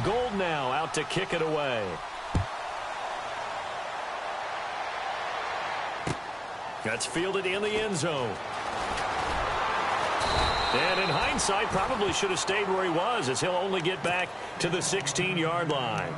Gold now out to kick it away. That's fielded in the end zone. And in hindsight, probably should have stayed where he was, as he'll only get back to the 16-yard line.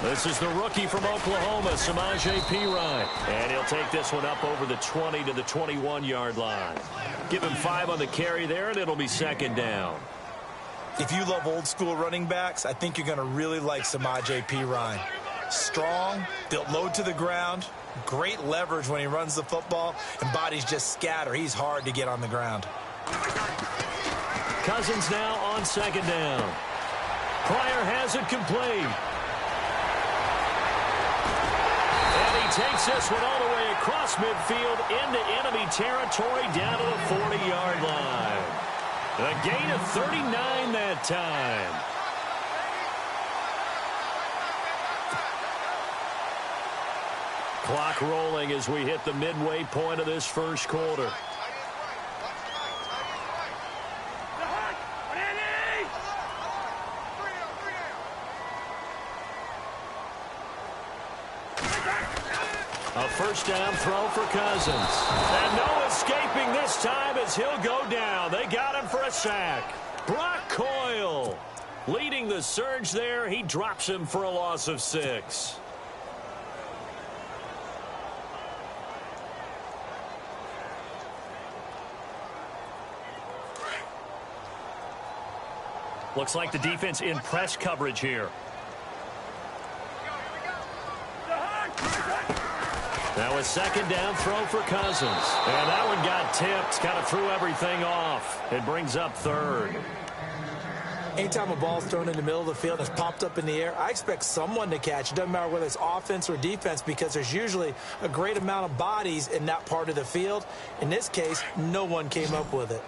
This is the rookie from Oklahoma, Samaje Perine. And he'll take this one up over the 20 to the 21-yard line. Give him 5 on the carry there, and it'll be second down. If you love old-school running backs, I think you're going to really like Samaje Perine. Strong, built low to the ground, great leverage when he runs the football, and bodies just scatter. He's hard to get on the ground. Cousins now on second down. Pryor has it complete. Takes this one all the way across midfield into enemy territory down to the 40-yard line. A gain of 39 that time. Clock rolling as we hit the midway point of this first quarter. A first down throw for Cousins. And no escaping this time as he'll go down. They got him for a sack. Brock Coyle leading the surge there. He drops him for a loss of 6. Looks like the defense in press coverage here. Now a second down throw for Cousins. And that one got tipped. Kind of threw everything off. It brings up third. Anytime a ball's thrown in the middle of the field and it's popped up in the air, I expect someone to catch. It doesn't matter whether it's offense or defense, because there's usually a great amount of bodies in that part of the field. In this case, no one came up with it.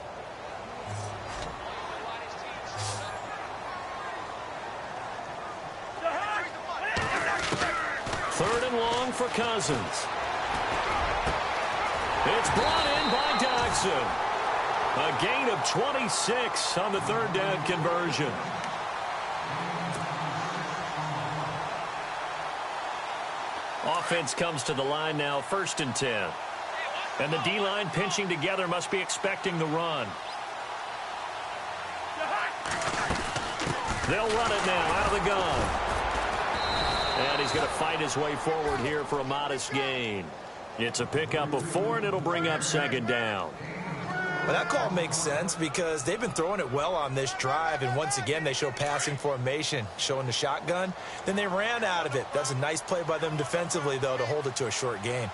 Third and long for Cousins. It's brought in by Dodson. A gain of 26 on the third down conversion. Offense comes to the line now, 1st and 10. And the D-line pinching together must be expecting the run. They'll run it now out of the gun. And he's going to fight his way forward here for a modest gain. It's a pickup of 4, and it'll bring up second down. Well, that call makes sense because they've been throwing it well on this drive, and once again they show passing formation, showing the shotgun. Then they ran out of it. That's a nice play by them defensively, though, to hold it to a short gain.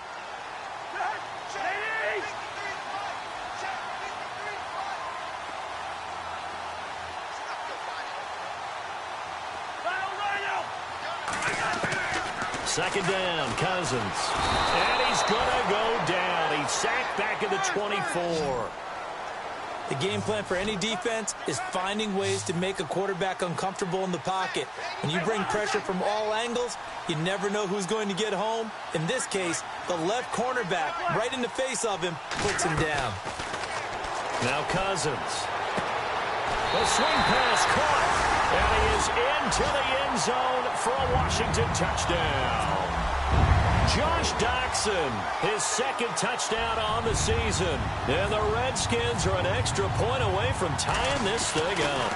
Second down, Cousins. And he's going to go down. He's sacked back at the 24. The game plan for any defense is finding ways to make a quarterback uncomfortable in the pocket. When you bring pressure from all angles, you never know who's going to get home. In this case, the left cornerback, right in the face of him, puts him down. Now Cousins. The swing pass caught. And he is into the end zone for a Washington touchdown. Josh Doctson, his second touchdown on the season. And the Redskins are an extra point away from tying this thing up.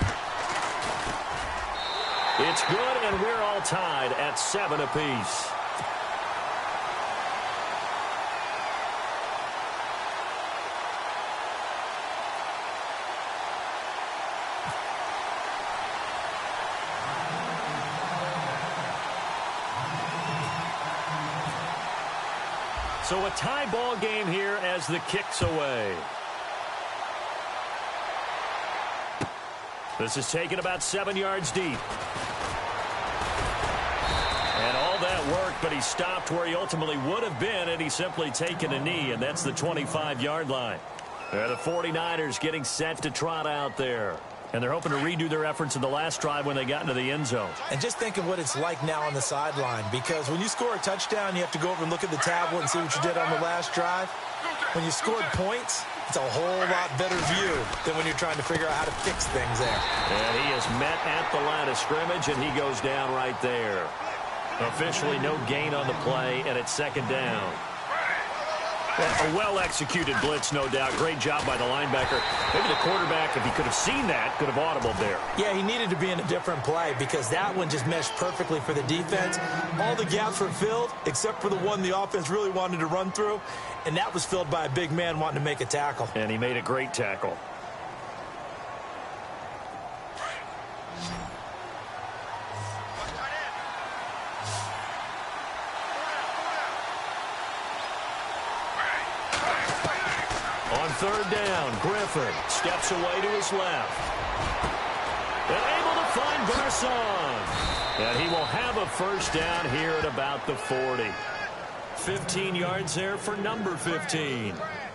It's good, and we're all tied at 7 apiece. So a tie ball game here as the kick's away. This is taken about 7 yards deep. And all that work, but he stopped where he ultimately would have been, and he's simply taken a knee, and that's the 25-yard line. The 49ers getting set to trot out there. And they're hoping to redo their efforts in the last drive when they got into the end zone. And just think of what it's like now on the sideline, because when you score a touchdown, you have to go over and look at the tablet and see what you did on the last drive. When you scored points, it's a whole lot better view than when you're trying to figure out how to fix things there. And he is met at the line of scrimmage, and he goes down right there. Officially no gain on the play, and it's second down. A well-executed blitz, no doubt. Great job by the linebacker. Maybe the quarterback, if he could have seen that, could have audibled there. Yeah, he needed to be in a different play because that one just meshed perfectly for the defense. All the gaps were filled except for the one the offense really wanted to run through, and that was filled by a big man wanting to make a tackle. And he made a great tackle. On third down, Griffin steps away to his left. And able to find Garcon. And he will have a first down here at about the 40. 15 yards there for number 15.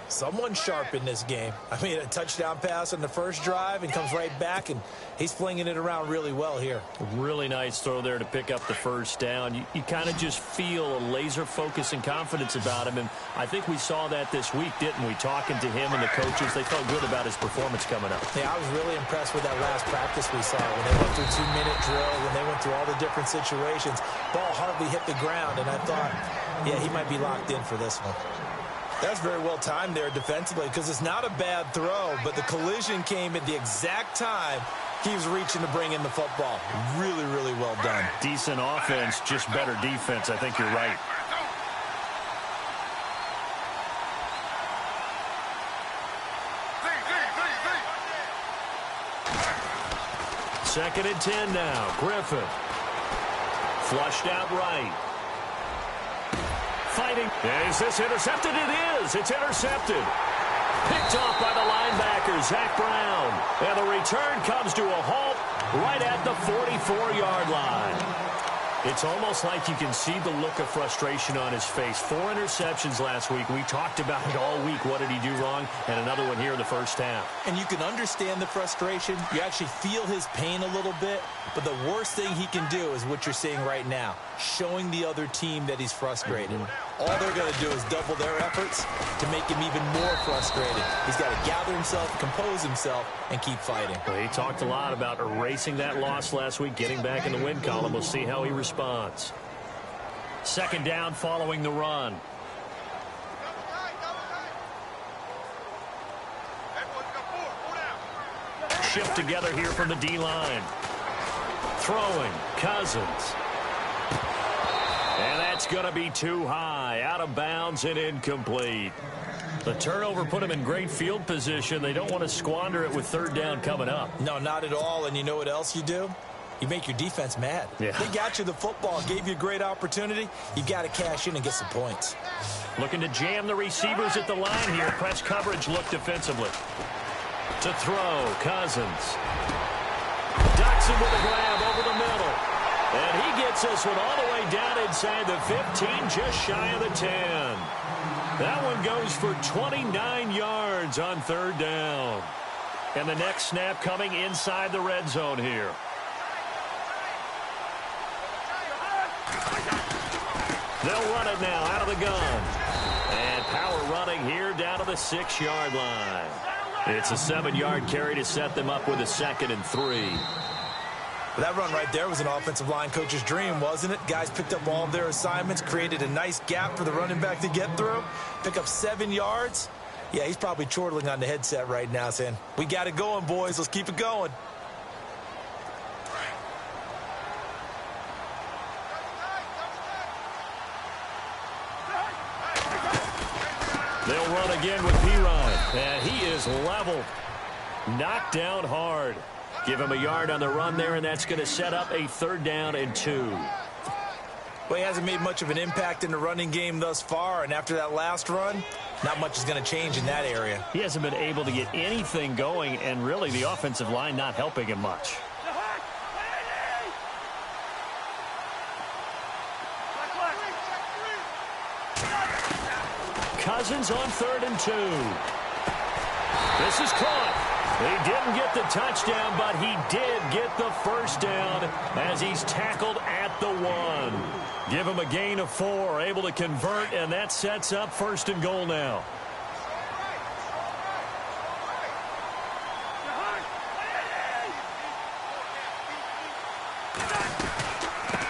Someone sharp in this game. I mean, a touchdown pass on the first drive and comes right back, and he's flinging it around really well here. Really nice throw there to pick up the first down. You kind of just feel a laser focus and confidence about him, and I think we saw that this week, didn't we? Talking to him and the coaches, they felt good about his performance coming up. Yeah, I was really impressed with that last practice we saw when they went through 2-minute drill, when they went through all the different situations. Ball hardly hit the ground, and I thought, yeah, he might be locked in for this one. That's very well timed there defensively because it's not a bad throw, but the collision came at the exact time he was reaching to bring in the football. Really, really well done. Decent offense, just better defense. I think you're right. Second and 10 now. Griffin. Flushed out right. Fighting. Is this intercepted? It is. It's intercepted. Picked off by the linebacker, Zach Brown. And the return comes to a halt right at the 44-yard line. It's almost like you can see the look of frustration on his face. 4 interceptions last week. We talked about it all week. What did he do wrong? And another one here in the first half. And you can understand the frustration. You actually feel his pain a little bit. But the worst thing he can do is what you're seeing right now, showing the other team that he's frustrated. All they're going to do is double their efforts to make him even more frustrated. He's got to gather himself, compose himself, and keep fighting. Well, he talked a lot about erasing that loss last week, getting back in the win column. We'll see how he responds. Second down following the run. Shift together here from the D-line. Throwing, Cousins. And that's going to be too high. Out of bounds and incomplete. The turnover put him in great field position. They don't want to squander it with third down coming up. No, not at all. And you know what else you do? You make your defense mad. Yeah. They got you the football, gave you a great opportunity. You got to cash in and get some points. Looking to jam the receivers at the line here. Press coverage look defensively. To throw, Cousins. Ducks him with a grab over the middle. And he gets this one all the way down inside the 15, just shy of the 10. That one goes for 29 yards on third down. And the next snap coming inside the red zone here. They'll run it now out of the gun. And power running here down to the 6-yard line. It's a 7-yard carry to set them up with a 2nd and 3. That run right there was an offensive line coach's dream, wasn't it? Guys picked up all of their assignments, created a nice gap for the running back to get through, pick up 7 yards. Yeah, he's probably chortling on the headset right now saying, we got it going, boys. Let's keep it going. They'll run again with P-Ryan, and he is leveled. Knocked down hard. Give him a yard on the run there, and that's going to set up a 3rd down and 2. Well, he hasn't made much of an impact in the running game thus far, and after that last run, not much is going to change in that area. He hasn't been able to get anything going, and really the offensive line not helping him much. Cousins on 3rd and 2. This is caught. He didn't get the touchdown, but he did get the first down as he's tackled at the 1. Give him a gain of 4, able to convert, and that sets up 1st and goal now.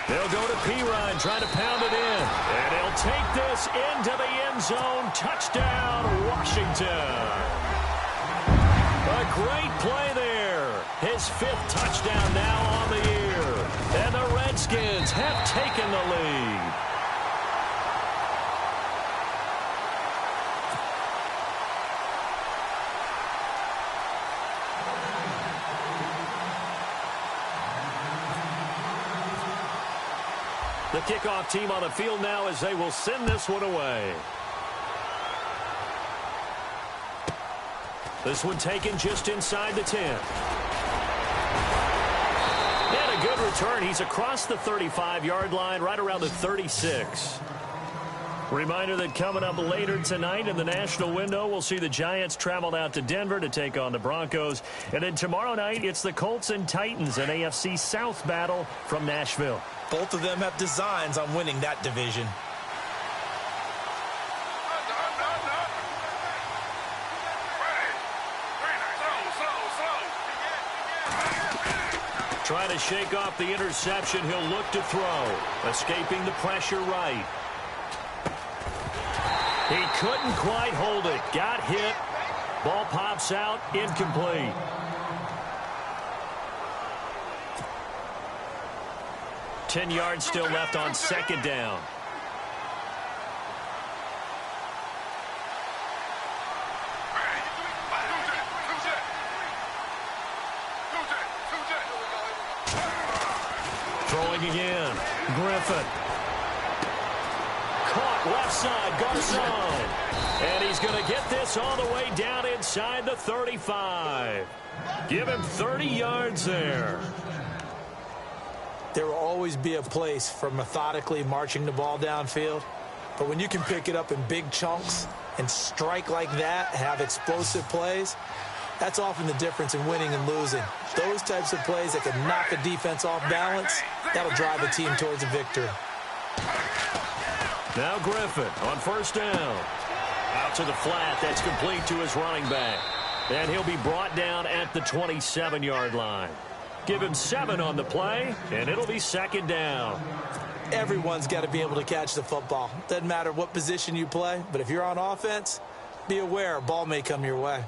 They'll go to Pirine, trying to pound it in. And he'll take this into the end zone. Touchdown, Washington. A great play there. His 5th touchdown now on the year. And the Redskins have taken the lead. The kickoff team on the field now as they will send this one away. This one taken just inside the 10. And a good return. He's across the 35-yard line, right around the 36. Reminder that coming up later tonight in the national window, we'll see the Giants travel out to Denver to take on the Broncos. And then tomorrow night, it's the Colts and Titans, an AFC South battle from Nashville. Both of them have designs on winning that division. Trying to shake off the interception. He'll look to throw. Escaping the pressure right. He couldn't quite hold it. Got hit. Ball pops out. Incomplete. Ten yards still left on 2nd down. Throwing again. Griffin. Caught left side. Garcon. And he's going to get this all the way down inside the 35. Give him 30 yards there. There will always be a place for methodically marching the ball downfield. But when you can pick it up in big chunks and strike like that, have explosive plays, that's often the difference in winning and losing. Those types of plays that can knock a defense off balance, that'll drive a team towards a victory. Now Griffin on 1st down. Out to the flat. That's complete to his running back. And he'll be brought down at the 27-yard line. Give him 7 on the play, and it'll be 2nd down. Everyone's got to be able to catch the football. Doesn't matter what position you play, but if you're on offense, be aware a ball may come your way.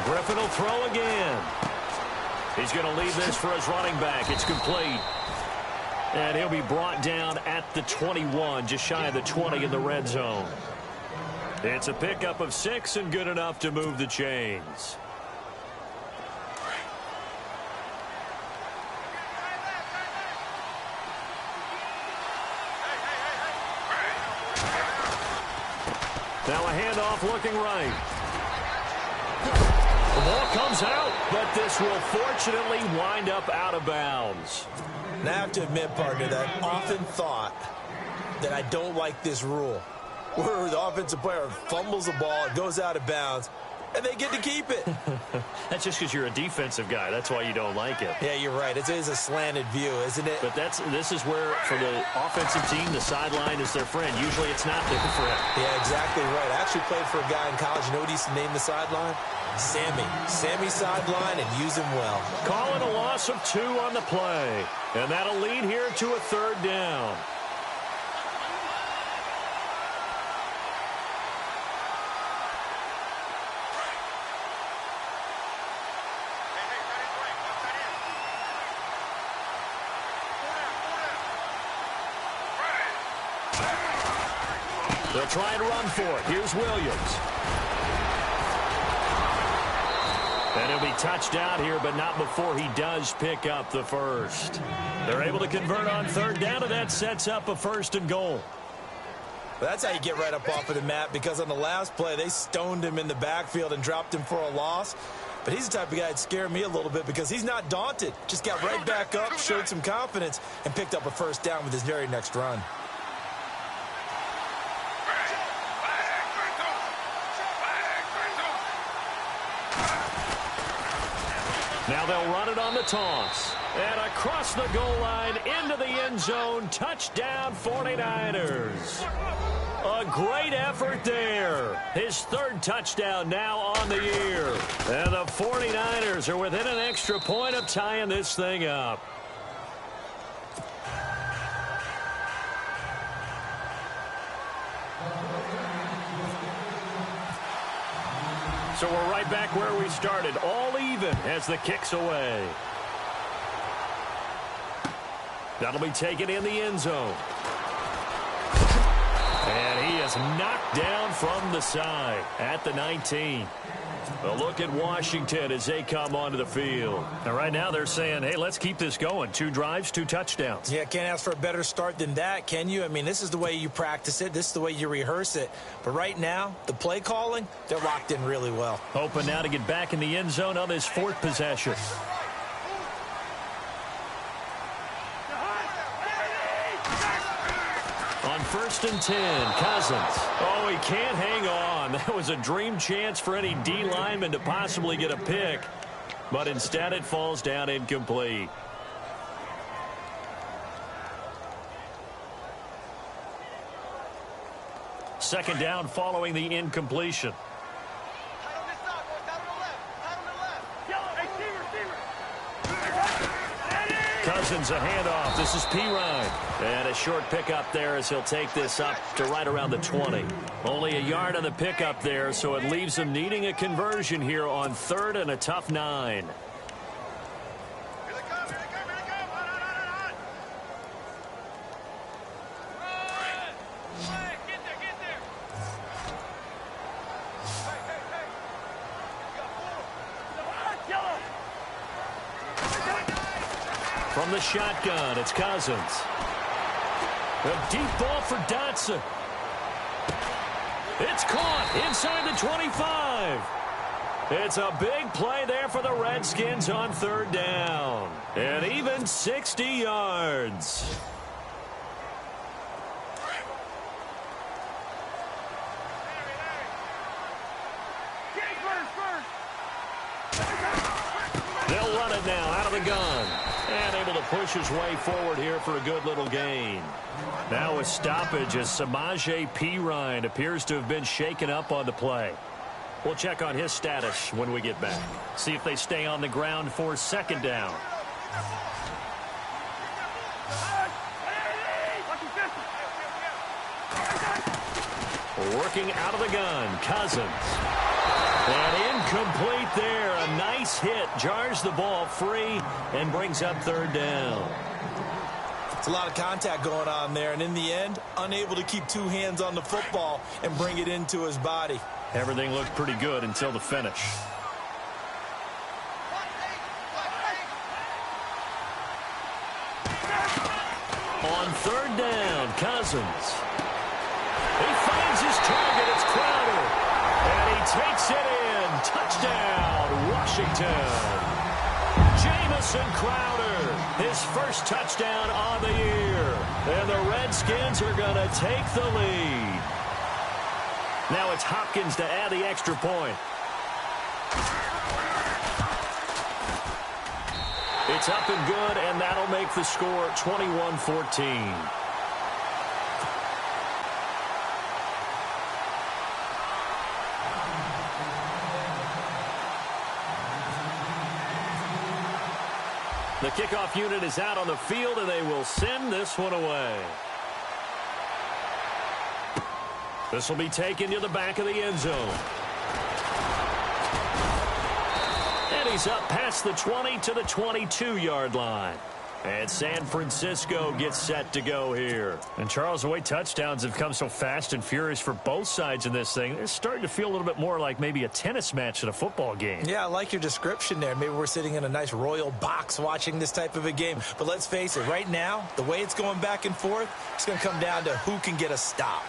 Griffin will throw again. He's going to leave this for his running back. It's complete. And he'll be brought down at the 21, just shy of the 20 in the red zone. It's a pickup of 6 and good enough to move the chains. Now a handoff looking right. The ball comes out, but this will fortunately wind up out of bounds. Now, I have to admit, partner, that I often thought that I don't like this rule, where the offensive player fumbles the ball, it goes out of bounds, and they get to keep it. That's just because you're a defensive guy. That's why you don't like it. Yeah, you're right. It is a slanted view, isn't it? But this is where, for the offensive team, the sideline is their friend. Usually it's not their friend. Yeah, exactly right. I actually played for a guy in college. You know what he used to name the sideline? Sammy. Sammy sideline, and use him well. Calling a loss of 2 on the play. And that'll lead here to a 3rd down. They'll try and run for it. Here's Williams. And he'll be touched out here, but not before he does pick up the first. They're able to convert on 3rd down, and that sets up a 1st and goal. That's how you get right up off of the mat, because on the last play, they stoned him in the backfield and dropped him for a loss. But he's the type of guy that scared me a little bit because he's not daunted. Just got right back up, showed some confidence, and picked up a first down with his very next run. Now they'll run it on the toss. And across the goal line, into the end zone, touchdown 49ers. A great effort there. His third touchdown now on the year. And the 49ers are within an extra point of tying this thing up. So we're right back where we started, all even as the kick's away. That'll be taken in the end zone. And he is knocked down from the side at the 19. A look at Washington as they come onto the field. And right now they're saying, hey, let's keep this going. 2 drives, 2 touchdowns. Yeah, can't ask for a better start than that, can you? I mean, this is the way you practice it. This is the way you rehearse it. But right now, the play calling, they're locked in really well. Hoping now to get back in the end zone on his 4th possession. On 1st and 10, Cousins. Oh, he can't hang on. That was a dream chance for any D lineman to possibly get a pick. But instead it falls down incomplete. Second down following the incompletion. Cousins a handoff. This is Pirine. And a short pickup there as he'll take this up to right around the 20. Only a yard on the pickup there, so it leaves him needing a conversion here on 3rd and a tough 9. From the shotgun, it's Cousins. A deep ball for Dotson. It's caught inside the 25. It's a big play there for the Redskins on 3rd down. And even 60 yards. They'll run it now out of the gun. And able to push his way forward here for a good little gain. Now a stoppage as Samaje Perine appears to have been shaken up on the play. We'll check on his status when we get back. See if they stay on the ground for 2nd down. Working out of the gun, Cousins. And incomplete there. A nice hit. Jars the ball free and brings up 3rd down. It's a lot of contact going on there. And in the end, unable to keep 2 hands on the football and bring it into his body. Everything looked pretty good until the finish. On 3rd down, Cousins. He finds his target. It's Crowder. And he takes it in. Touchdown, Washington. Jamison Crowder, his first touchdown on the year. And the Redskins are going to take the lead. Now it's Hopkins to add the extra point. It's up and good, and that'll make the score 21-14. The kickoff unit is out on the field, and they will send this one away. This will be taken to the back of the end zone. And he's up past the 20 to the 22-yard line. And San Francisco gets set to go here. And, Charles, the way touchdowns have come so fast and furious for both sides in this thing, it's starting to feel a little bit more like maybe a tennis match than a football game. Yeah, I like your description there. Maybe we're sitting in a nice royal box watching this type of a game. But let's face it, right now, the way it's going back and forth, it's going to come down to who can get a stop.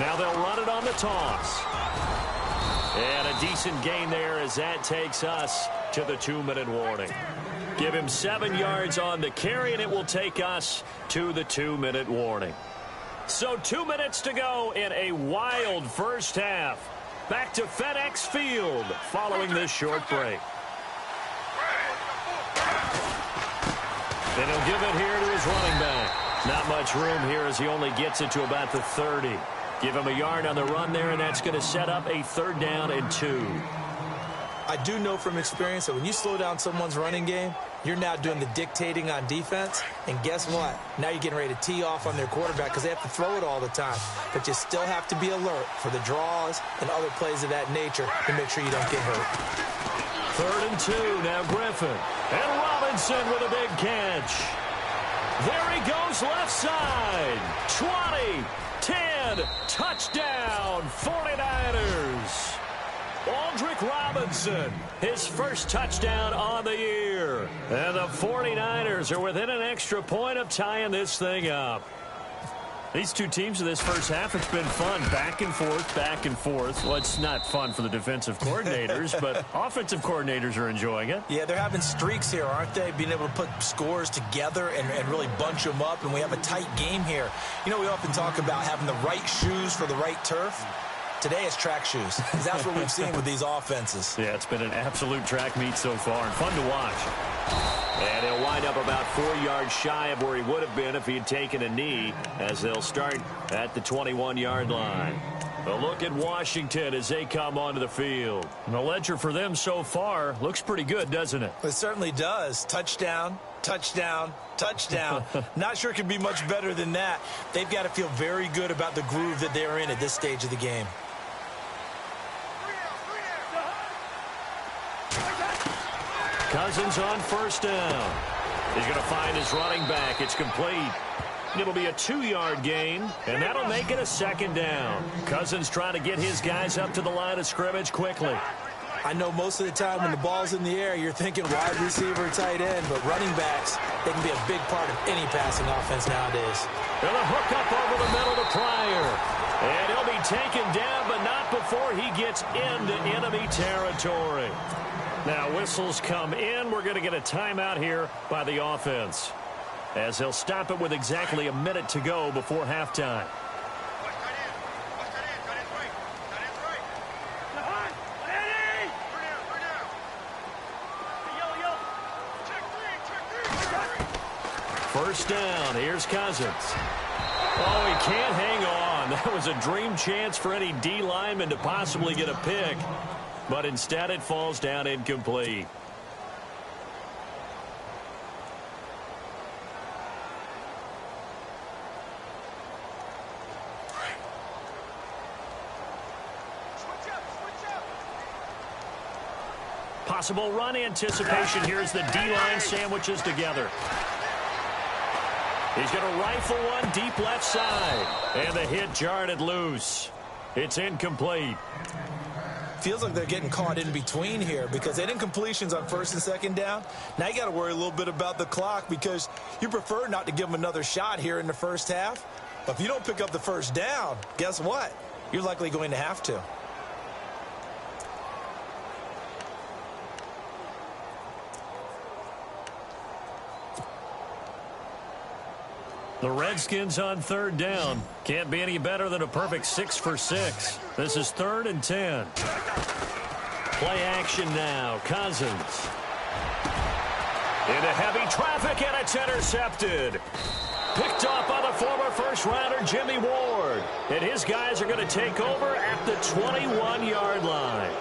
Now they'll run it on the toss. And a decent gain there as that takes us to the 2-minute warning. Give him 7 yards on the carry, and it will take us to the 2-minute warning. So 2 minutes to go in a wild first half. Back to FedEx Field following this short break. And he'll give it here to his running back. Not much room here as he only gets it to about the 30. Give him a yard on the run there, and that's going to set up a 3rd down and 2. I do know from experience that when you slow down someone's running game, you're now doing the dictating on defense. And guess what? Now you're getting ready to tee off on their quarterback because they have to throw it all the time. But you still have to be alert for the draws and other plays of that nature to make sure you don't get hurt. 3rd and 2. Now Griffin. And Robinson with a big catch. There he goes left side. 20, 10, touchdown, 49ers. Aldrick Robinson, his first touchdown on the year. And the 49ers are within an extra point of tying this thing up. These two teams in this first half, it's been fun. Back and forth, back and forth. Well, it's not fun for the defensive coordinators, but offensive coordinators are enjoying it. Yeah, they're having streaks here, aren't they? Being able to put scores together and really bunch them up, and we have a tight game here. You know, we often talk about having the right shoes for the right turf. Today it's track shoes, because that's what we've seen with these offenses. Yeah, it's been an absolute track meet so far, and fun to watch. And he'll wind up about 4 yards shy of where he would have been if he had taken a knee, as they'll start at the 21-yard line. A look at Washington as they come onto the field. And the ledger for them so far looks pretty good, doesn't it? It certainly does. Touchdown, touchdown, touchdown. Not sure it could be much better than that. They've got to feel very good about the groove that they're in at this stage of the game. Cousins on 1st down. He's going to find his running back. It's complete. It'll be a 2-yard gain, and that'll make it a 2nd down. Cousins trying to get his guys up to the line of scrimmage quickly. I know most of the time when the ball's in the air, you're thinking wide receiver, tight end, but running backs, they can be a big part of any passing offense nowadays. And a hook up over the middle to Pryor. And he'll be taken down, but not before he gets into enemy territory. Now, whistles come in. We're going to get a timeout here by the offense, as they'll stop it with exactly a minute to go before halftime. First down. Here's Cousins. Oh, he can't hang on. That was a dream chance for any D lineman to possibly get a pick. But instead it falls down incomplete. Possible run anticipation. Here's the D-line sandwiches together. He's going to rifle one deep left side. And the hit jarred it loose. It's incomplete. Feels like they're getting caught in between here because they didn't completions on 1st and 2nd down. Now you got to worry a little bit about the clock because you prefer not to give them another shot here in the first half. But if you don't pick up the 1st down, guess what? You're likely going to have to. The Redskins on 3rd down. Can't be any better than a perfect 6 for 6. This is 3rd and 10. Play action now. Cousins. Into heavy traffic, and it's intercepted. Picked up by the former first-rounder Jimmy Ward. And his guys are going to take over at the 21-yard line.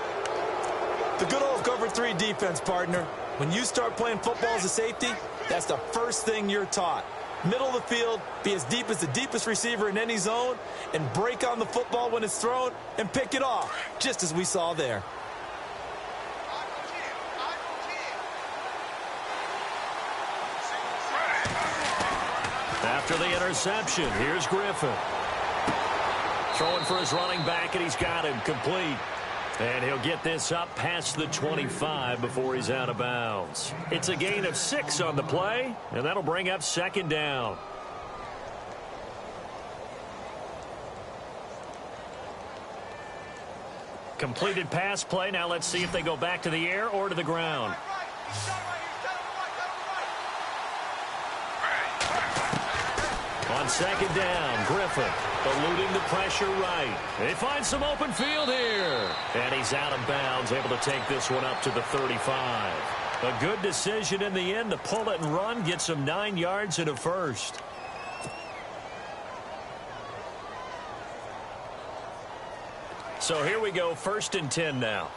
The good old cover 3 defense, partner. When you start playing football as a safety, that's the first thing you're taught. Middle of the field, be as deep as the deepest receiver in any zone, and break on the football when it's thrown and pick it off, just as we saw there. After the interception, here's Griffin. Throwing for his running back, and he's got him complete. And he'll get this up past the 25 before he's out of bounds. It's a gain of 6 on the play, and that'll bring up 2nd down. Completed pass play. Now let's see if they go back to the air or to the ground. On second down, Griffin eluding the pressure right. They find some open field here. And he's out of bounds, able to take this one up to the 35. A good decision in the end to pull it and run, get some 9 yards and a first. So here we go, 1st and 10 now.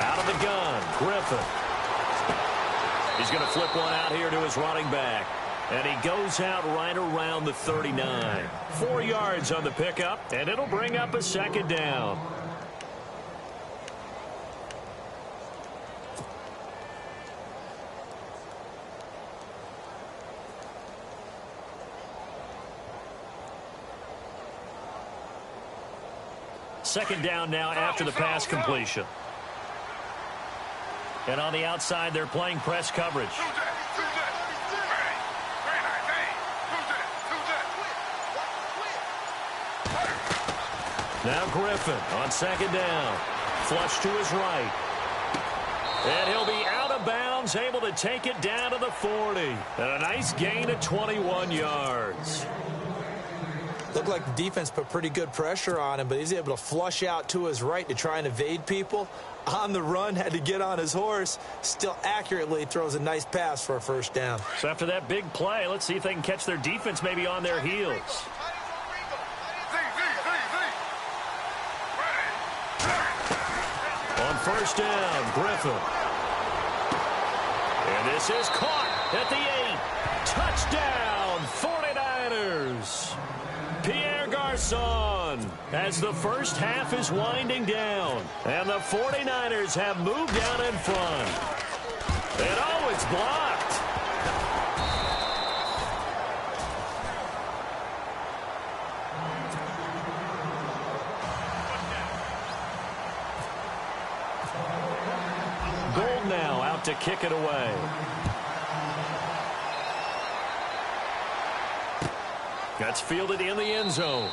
Out of the gun, Griffin. He's going to flip one out here to his running back. And he goes out right around the 39. 4 yards on the pickup, and it'll bring up a second down. Second down now after the pass completion. And on the outside, they're playing press coverage. Now Griffin on second down. Flush to his right. And he'll be out of bounds, able to take it down to the 40. And a nice gain of 21 yards. Looked like the defense put pretty good pressure on him, but he's able to flush out to his right to try and evade people. On the run, had to get on his horse. Still accurately throws a nice pass for a first down. So after that big play, let's see if they can catch their defense maybe on their heels. On first down, Griffin. And this is caught at the 8. Touchdown, 49ers. Pierre Garçon as the first half is winding down. And the 49ers have moved down in front. And oh, it's blocked. Gold now out to kick it away. That's fielded in the end zone.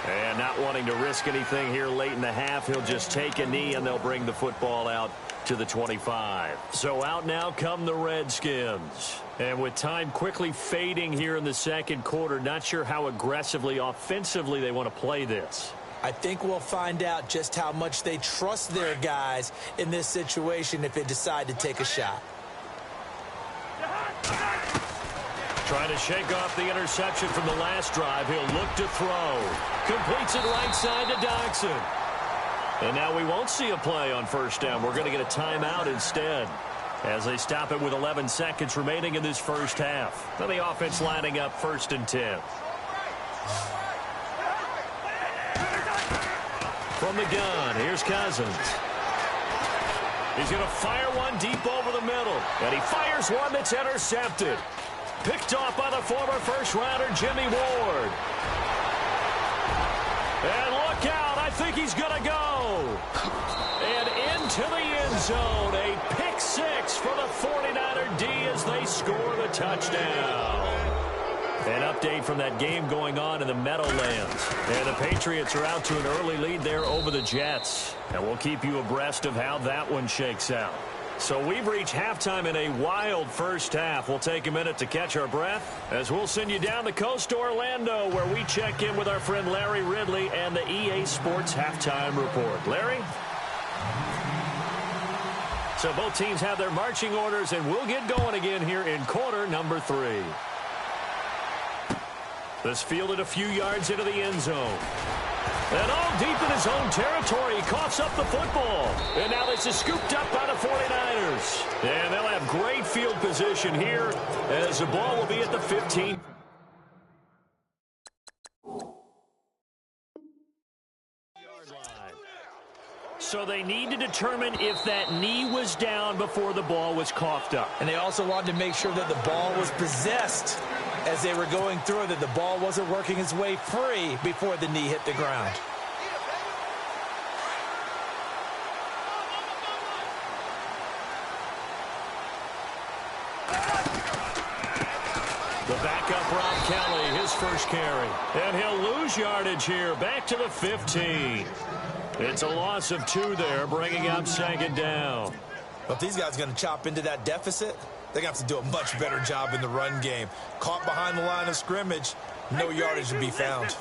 And not wanting to risk anything here late in the half, he'll just take a knee and they'll bring the football out to the 25. So out now come the Redskins. And with time quickly fading here in the second quarter, not sure how aggressively, offensively they want to play this. I think we'll find out just how much they trust their guys in this situation if they decide to take a shot. Trying to shake off the interception from the last drive. He'll look to throw. Completes it right side to Doxson. And now we won't see a play on first down. We're going to get a timeout instead as they stop it with 11 seconds remaining in this first half. Now the offense lining up 1st and 10. From the gun, here's Cousins. He's going to fire one deep over the middle. And he fires one that's intercepted. Picked off by the former first-rounder, Jimmy Ward. And look out, I think he's going to go. And into the end zone, a pick six for the 49er D as they score the touchdown. An update from that game going on in the Meadowlands. And the Patriots are out to an early lead there over the Jets. And we'll keep you abreast of how that one shakes out. So we've reached halftime in a wild first half. We'll take a minute to catch our breath as we'll send you down the coast to Orlando where we check in with our friend Larry Ridley and the EA Sports Halftime Report. Larry? So both teams have their marching orders, and we'll get going again here in quarter number 3. This fielded a few yards into the end zone. And all deep in his own territory, he coughs up the football. And now this is scooped up by the 49ers. And they'll have great field position here as the ball will be at the 15. So they need to determine if that knee was down before the ball was coughed up. And they also wanted to make sure that the ball was possessed as they were going through, that the ball wasn't working its way free before the knee hit the ground. The backup Rob Kelly, his first carry. And he'll lose yardage here, back to the 15. It's a loss of 2 there, bringing up second down. But if these guys are going to chop into that deficit, they're going to have to do a much better job in the run game. Caught behind the line of scrimmage, no yardage to be found.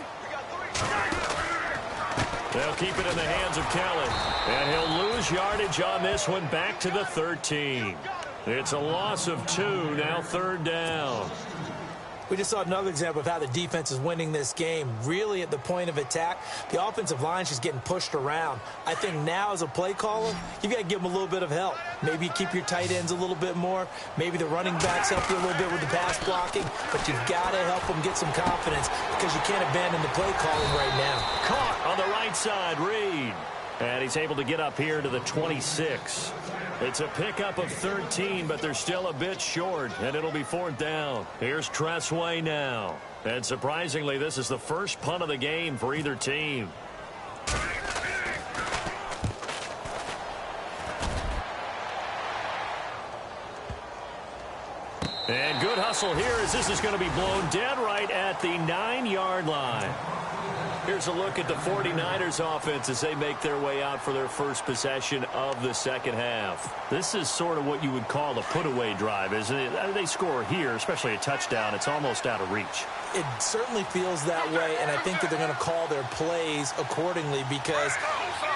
They'll keep it in the hands of Kelly. And he'll lose yardage on this one, back to the 13. It's a loss of 2, now third down. We just saw another example of how the defense is winning this game. Really at the point of attack, the offensive line is just getting pushed around. I think now as a play caller, you've got to give them a little bit of help. Maybe you keep your tight ends a little bit more. Maybe the running backs help you a little bit with the pass blocking. But you've got to help them get some confidence because you can't abandon the play calling right now. Caught on the right side, Reed. And he's able to get up here to the 26. It's a pickup of 13, but they're still a bit short, and it'll be fourth down. Here's Tressway now. And surprisingly, this is the first punt of the game for either team. And good hustle here as this is going to be blown dead right at the 9-yard line. Here's a look at the 49ers offense as they make their way out for their first possession of the second half. This is sort of what you would call a put-away drive, isn't it? They score here, especially a touchdown. It's almost out of reach. It certainly feels that way, and I think that they're going to call their plays accordingly because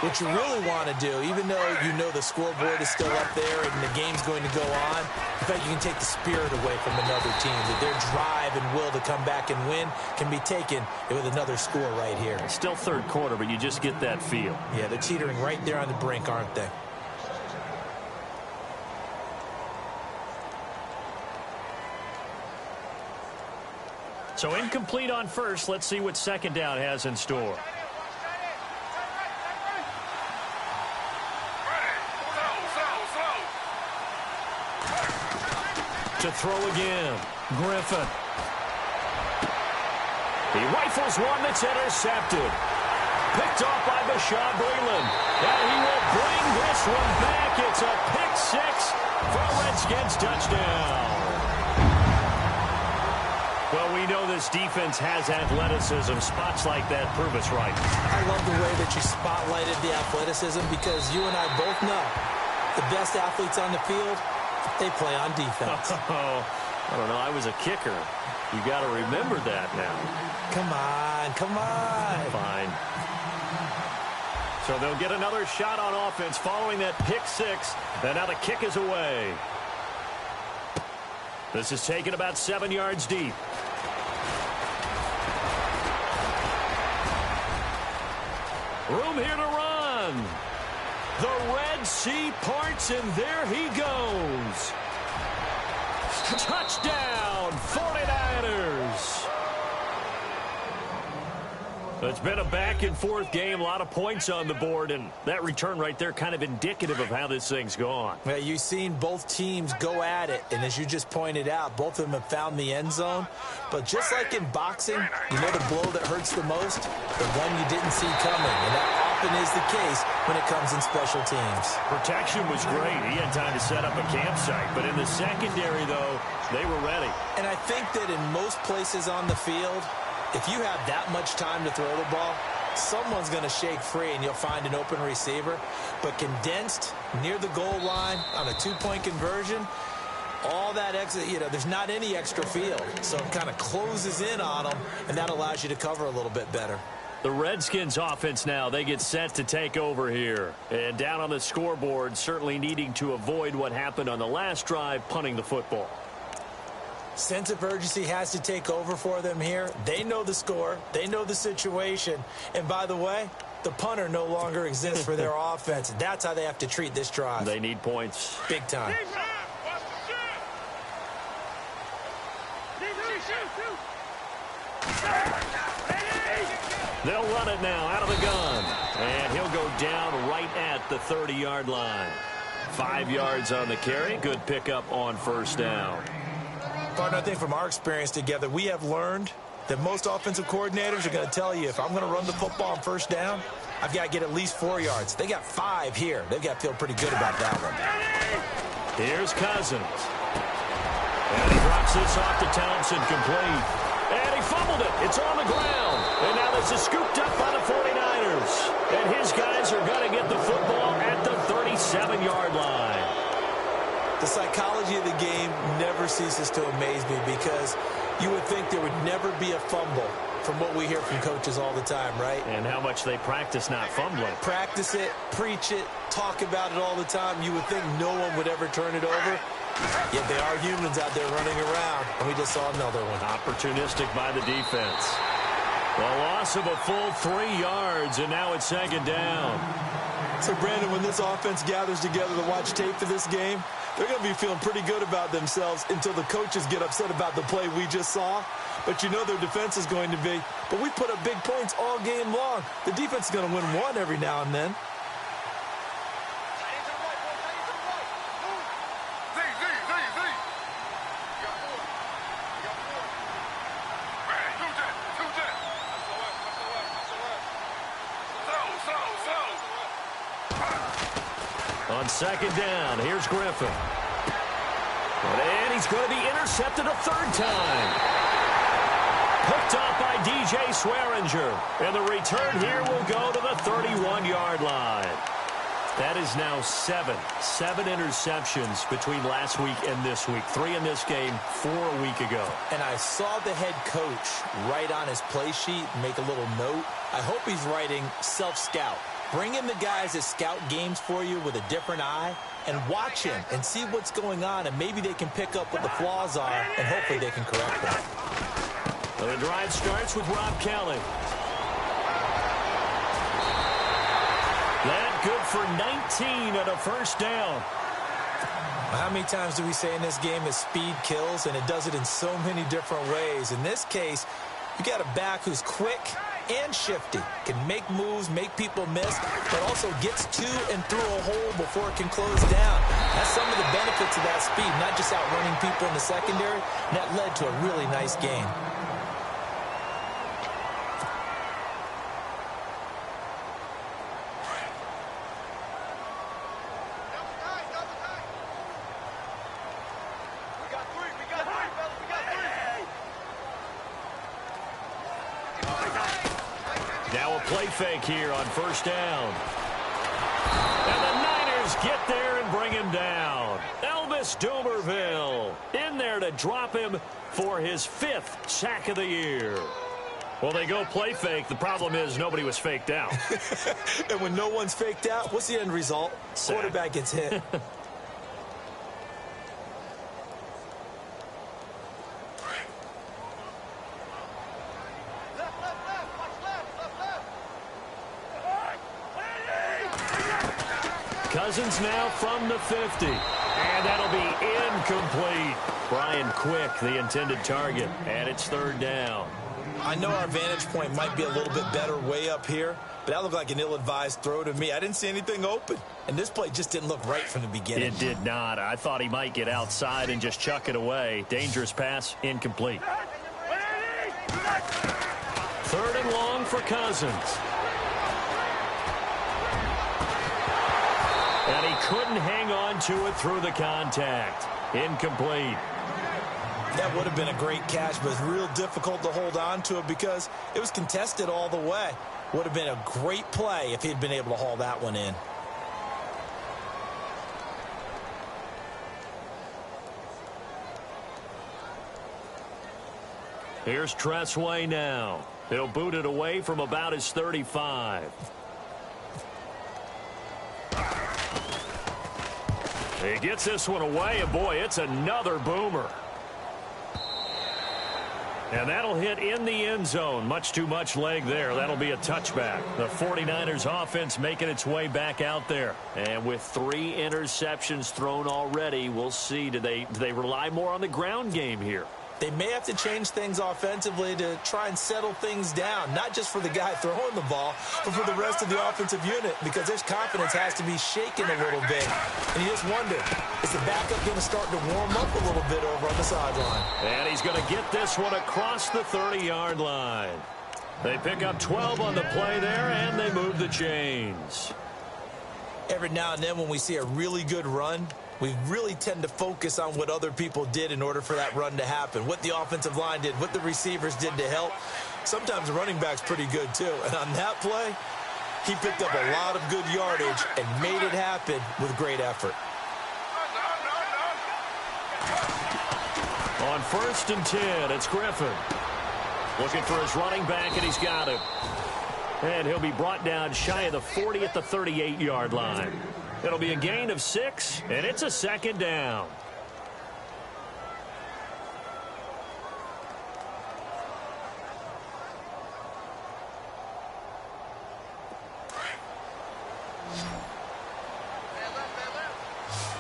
what you really want to do, even though you know the scoreboard is still up there and the game's going to go on, in fact, you can take the spirit away from another team. That their drive and will to come back and win can be taken with another score right here. It's still third quarter, but you just get that feel. Yeah, they're teetering right there on the brink, aren't they? So incomplete on first. Let's see what second down has in store. To throw again, Griffin. He rifles one that's intercepted. Picked off by Bashaud Breeland. And he will bring this one back. It's a pick 6 for a Redskins touchdown. Well, we know this defense has athleticism. Spots like that prove us right. I love the way that you spotlighted the athleticism because you and I both know the best athletes on the field, they play on defense. Oh, I don't know. I was a kicker. You got to remember that now. Come on, come on. Fine. So they'll get another shot on offense following that pick 6. And now the kick is away. This is taken about 7 yards deep. Room here to run. The Red Sea parts, and there he goes. Touchdown, 49ers. It's been a back-and-forth game, a lot of points on the board, and that return right there kind of indicative of how this thing's gone. Well, you've seen both teams go at it, and as you just pointed out, both of them have found the end zone. But just like in boxing, you know the blow that hurts the most? The one you didn't see coming, and that often is the case when it comes in special teams. Protection was great. He had time to set up a campsite, but in the secondary, though, they were ready. And I think that in most places on the field, if you have that much time to throw the ball, someone's going to shake free and you'll find an open receiver. But condensed near the goal line on a 2-point conversion, all that extra, there's not any extra field. So it kind of closes in on them, and that allows you to cover a little bit better. The Redskins offense now, they get set to take over here. And down on the scoreboard, certainly needing to avoid what happened on the last drive, punting the football. Sense of urgency has to take over for them here. They know the score. They know the situation. And by the way, the punter no longer exists for their offense. That's how they have to treat this drive. They need points. Big time. They'll run it now out of the gun. And he'll go down right at the 30-yard line. 5 yards on the carry. Good pickup on first down. Partner, I think from our experience together, we have learned that most offensive coordinators are going to tell you, if I'm going to run the football on first down, I've got to get at least 4 yards. They got 5 here. They've got to feel pretty good about that one. Here's Cousins. And he drops this off to Townsend, complete. And he fumbled it. It's on the ground. And now this is scooped up by the 49ers. And his guys are going to get the football at the 37-yard line. The psychology of the game never ceases to amaze me because you would think there would never be a fumble from what we hear from coaches all the time, right? And how much they practice not fumbling. Practice it, preach it, talk about it all the time. You would think no one would ever turn it over. Yet they are humans out there running around, and we just saw another one. Opportunistic by the defense. The loss of a full 3 yards, and now it's second down. So, Brandon, when this offense gathers together to watch tape for this game, they're going to be feeling pretty good about themselves until the coaches get upset about the play we just saw. But you know their defense is going to be. But we put up big points all game long. The defense is going to win one every now and then. On second down, here's Griffin. And he's going to be intercepted a third time. Picked off by DJ Swearinger. And the return here will go to the 31-yard line. That is now seven interceptions between last week and this week. 3 in this game, 4 a week ago. And I saw the head coach write on his play sheet, make a little note. I hope he's writing self-scout. Bring in the guys that scout games for you with a different eye and watch him and see what's going on, and maybe they can pick up what the flaws are, and hopefully they can correct them. Well, the drive starts with Rob Kelly. That good for 19 and a first down. How many times do we say in this game that speed kills, and it does it in so many different ways? In this case, you got a back who's quick and shifty, can make moves, make people miss, but also gets to and through a hole before it can close down. That's some of the benefits of that speed, not just outrunning people in the secondary, and that led to a really nice game. Now a play fake here on first down. And the Niners get there and bring him down. Elvis Dumerville in there to drop him for his 5th sack of the year. Well, they go play fake. The problem is nobody was faked out. And when no one's faked out, what's the end result? Sack. Quarterback gets hit. Cousins now from the 50. And that'll be incomplete. Brian Quick, the intended target. And it's third down. I know our vantage point might be a little bit better way up here, but that looked like an ill-advised throw to me. I didn't see anything open. And this play just didn't look right from the beginning. It did not. I thought he might get outside and just chuck it away. Dangerous pass, incomplete. Third and long for Cousins. And he couldn't hang on to it through the contact. Incomplete. That would have been a great catch, but it's real difficult to hold on to it because it was contested all the way. Would have been a great play if he'd been able to haul that one in. Here's Tressway now. He'll boot it away from about his 35. He gets this one away, and boy, it's another boomer. And that'll hit in the end zone. Much too much leg there. That'll be a touchback. The 49ers offense making its way back out there. And with 3 interceptions thrown already, we'll see. Do they rely more on the ground game here? They may have to change things offensively to try and settle things down, not just for the guy throwing the ball, but for the rest of the offensive unit, because their confidence has to be shaken a little bit. And you just wonder, is the backup going to start to warm up a little bit over on the sideline? And he's going to get this one across the 30-yard line. They pick up 12 on the play there, and they move the chains. Every now and then when we see a really good run, We really tend to focus on what other people did in order for that run to happen, what the offensive line did, what the receivers did to help. Sometimes the running back's pretty good, too. And on that play, he picked up a lot of good yardage and made it happen with great effort. On 1st and 10, it's Griffin. Looking for his running back, and he's got him. And he'll be brought down shy of the 40 at the 38-yard line. It'll be a gain of 6, and it's a 2nd down.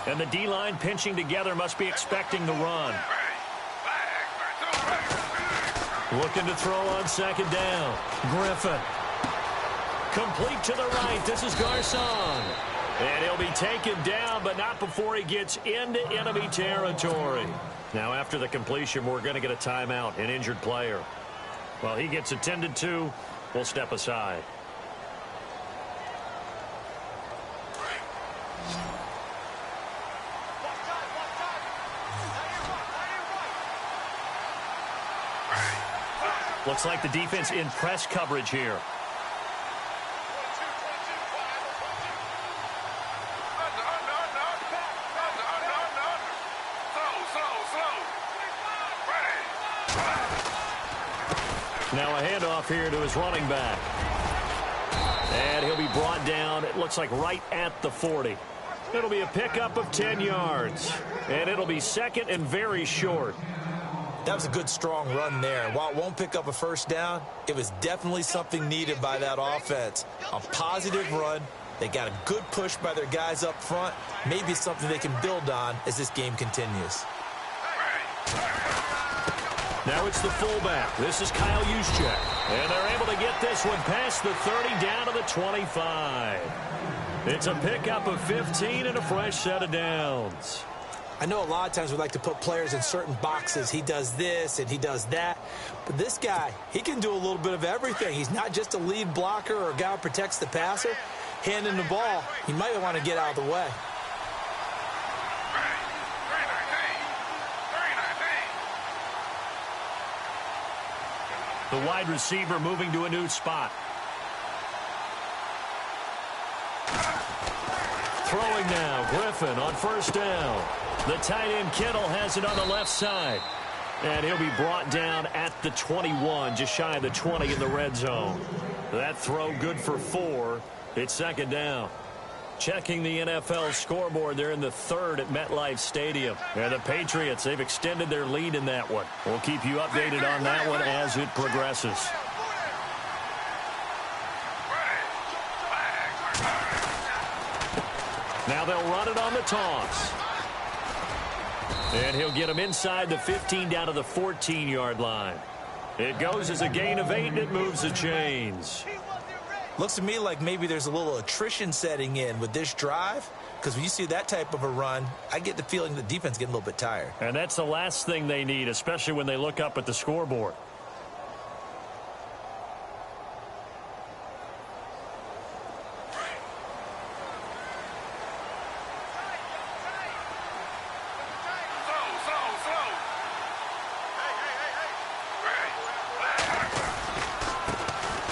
And the D-line pinching together must be expecting the run. Looking to throw on 2nd down. Griffin. Complete to the right. This is Garcon. And he'll be taken down, but not before he gets into enemy territory. Now, after the completion, we're going to get a timeout, an injured player. While he gets attended to, we'll step aside. Looks like the defense in press coverage here. Now a handoff here to his running back. And he'll be brought down, it looks like right at the 40. It'll be a pickup of 10 yards. And it'll be 2nd and very short. That was a good, strong run there. While it won't pick up a 1st down, it was definitely something needed by that offense. A positive run. They got a good push by their guys up front. Maybe something they can build on as this game continues. Now it's the fullback. This is Kyle Juszczyk. And they're able to get this one past the 30 down to the 25. It's a pickup of 15 and a fresh set of downs. I know a lot of times we like to put players in certain boxes. He does this and he does that. But this guy, he can do a little bit of everything. He's not just a lead blocker or a guy who protects the passer. Handing the ball, he might want to get out of the way. The wide receiver moving to a new spot. Throwing now, Griffin on 1st down. The tight end Kittle has it on the left side. And he'll be brought down at the 21, just shy of the 20 in the red zone. That throw good for 4. It's 2nd down. Checking the NFL scoreboard, they're in the 3rd at MetLife Stadium. And the Patriots, they've extended their lead in that one. We'll keep you updated on that one as it progresses. Now they'll run it on the toss. And he'll get him inside the 15 down to the 14-yard line. It goes as a gain of 8, and it moves the chains. Looks to me like maybe there's a little attrition setting in with this drive, because when you see that type of a run, I get the feeling the defense is getting a little bit tired. And that's the last thing they need, especially when they look up at the scoreboard.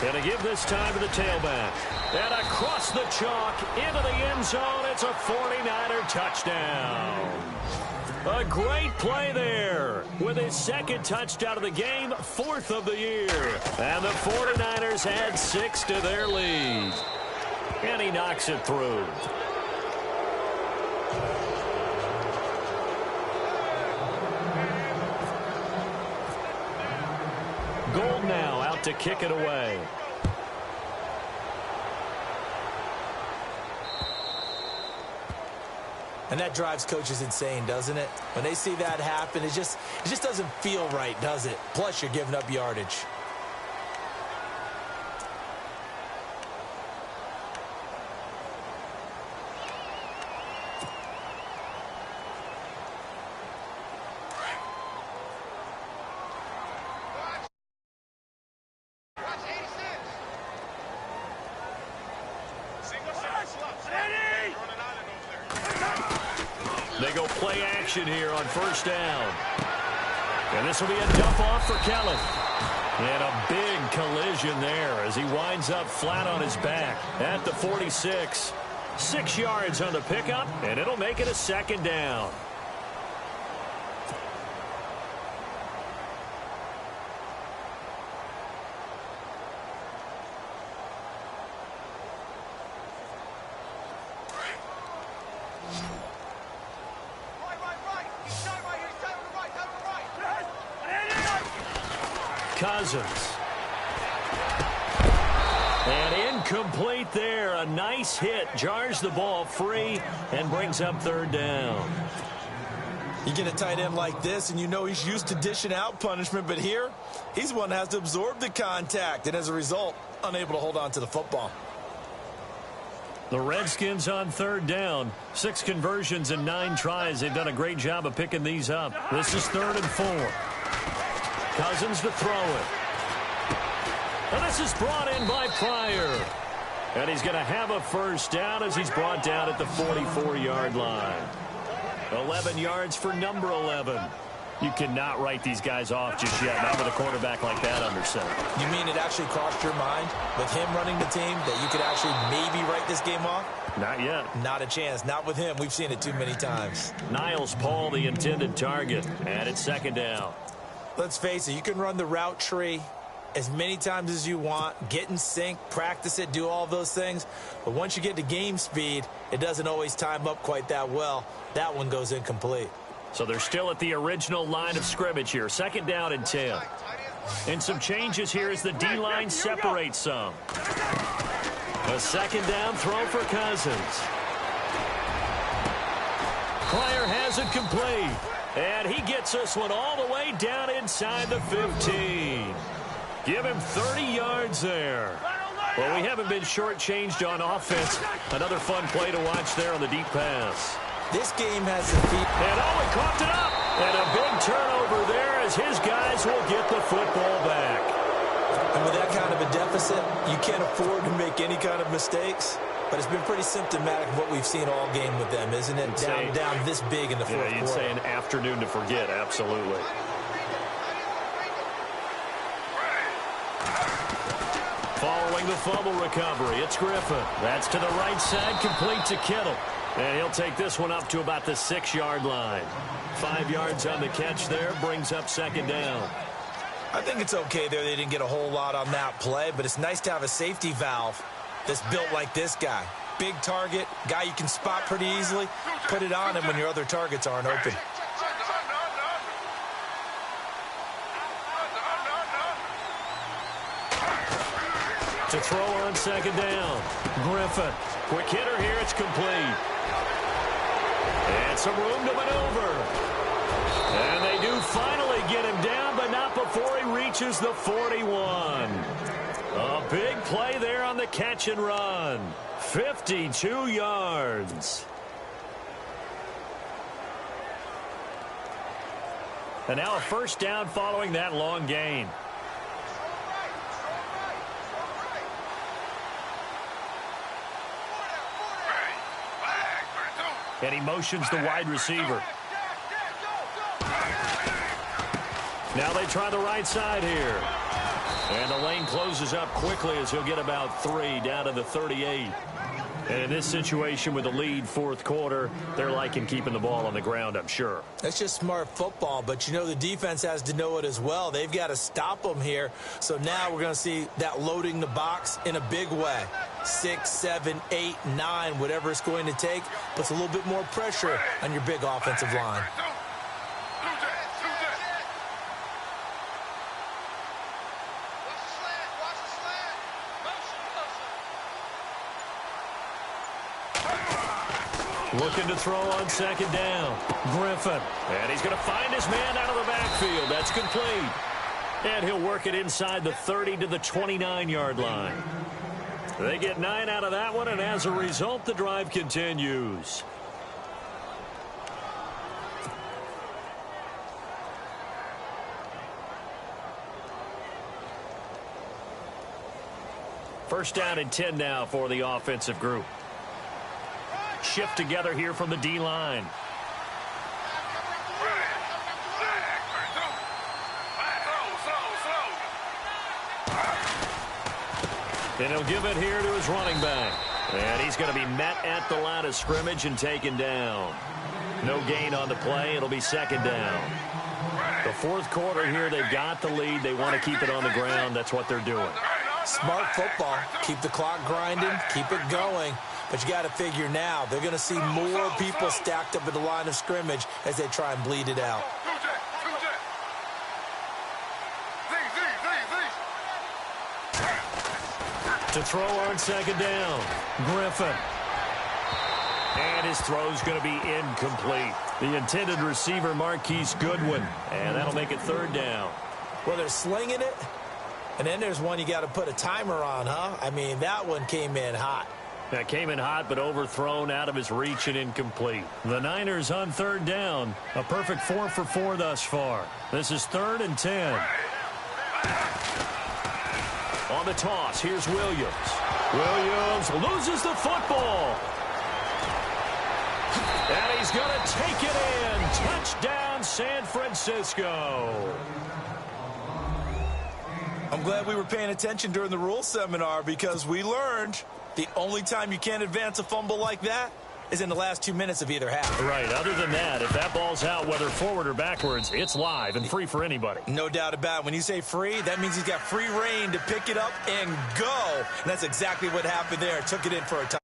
And a give this time to the tailback. And across the chalk into the end zone. It's a 49er touchdown. A great play there with his 2nd touchdown of the game, 4th of the year. And the 49ers add 6 to their lead. And he knocks it through. Gold now out to kick it away. And that drives coaches insane, doesn't it? When they see that happen, it just doesn't feel right, does it? Plus, you're giving up yardage. They go play action here on first down. And this will be a dump off for Kelly. And a big collision there as he winds up flat on his back at the 46. 6 yards on the pickup, and it'll make it a second down. Cousins. And incomplete there. A nice hit. Jars the ball free and brings up third down. You get a tight end like this, and you know he's used to dishing out punishment, but here, he's the one that has to absorb the contact, and as a result, unable to hold on to the football. The Redskins on third down. 6 conversions and 9 tries. They've done a great job of picking these up. This is 3rd and 4. Cousins to throw it. And this is brought in by Pryor. And he's going to have a first down as he's brought down at the 44-yard line. 11 yards for number 11. You cannot write these guys off just yet, not with a quarterback like that under center. You mean it actually crossed your mind with him running the team that you could actually maybe write this game off? Not yet. Not a chance. Not with him. We've seen it too many times. Niles Paul, the intended target, and it's second down. Let's face it, you can run the route tree as many times as you want, get in sync, practice it, do all those things. But once you get to game speed, it doesn't always time up quite that well. That one goes incomplete. So they're still at the original line of scrimmage here. Second down and 10. And some changes here as the D-line separates some. A second down throw for Cousins. Pryor has it complete. And he gets this one all the way down inside the 15. Give him 30 yards there. Well, we haven't been shortchanged on offense. Another fun play to watch there on the deep pass. This game has the feet. And he coughed it up. And a big turnover there as his guys will get the football back. And with that kind of a deficit, you can't afford to make any kind of mistakes. But it's been pretty symptomatic of what we've seen all game with them, isn't it? Down this big in the fourth quarter. You'd say an afternoon to forget, absolutely. Following the fumble recovery, it's Griffin. That's to the right side, complete to Kittle. And he'll take this one up to about the 6-yard line. 5 yards on the catch there, brings up second down. I think it's okay there. They didn't get a whole lot on that play, but it's nice to have a safety valve that's built like this guy. Big target, guy you can spot pretty easily. Put it on him when your other targets aren't open. To throw on second down. Griffin. Quick hitter here. It's complete. And some room to maneuver. And they do finally get him down, but not before he reaches the 41. A big play there on the catch and run. 52 yards. And now a first down following that long gain. And he motions the wide receiver. Now they try the right side here. And the lane closes up quickly as he'll get about 3 down to the 38. And in this situation with the lead fourth quarter, they're liking keeping the ball on the ground, I'm sure. That's just smart football, but you know the defense has to know it as well. They've got to stop them here. So now we're going to see that loading the box in a big way. 6, 7, 8, 9, whatever it's going to take, puts a little bit more pressure on your big offensive line. Looking to throw on second down. Griffin. And he's going to find his man out of the backfield. That's complete. And he'll work it inside the 30 to the 29-yard line. They get 9 out of that one, and as a result, the drive continues. First down and 10 now for the offensive group. Shift together here from the D-line. And he'll give it here to his running back. And he's going to be met at the line of scrimmage and taken down. No gain on the play. It'll be second down. The fourth quarter here, they've got the lead. They want to keep it on the ground. That's what they're doing. Smart football. Keep the clock grinding. Keep it going. But you got to figure now, they're going to see more people stacked up at the line of scrimmage as they try and bleed it out. To throw on second down, Griffin. And his throw's going to be incomplete. The intended receiver, Marquise Goodwin. And that'll make it third down. Well, they're slinging it. And then there's one you got to put a timer on, huh? I mean, that one came in hot. That came in hot, but overthrown, out of his reach and incomplete. The Niners on third down. A perfect 4 for 4 thus far. This is 3rd and 10. On the toss, here's Williams. Williams loses the football. And he's going to take it in. Touchdown, San Francisco. I'm glad we were paying attention during the rules seminar because we learned the only time you can't advance a fumble like that is in the last 2 minutes of either half. Right. Other than that, if that ball's out, whether forward or backwards, it's live and free for anybody. No doubt about it. When you say free, that means he's got free reign to pick it up and go. And that's exactly what happened there. Took it in for a touchdown.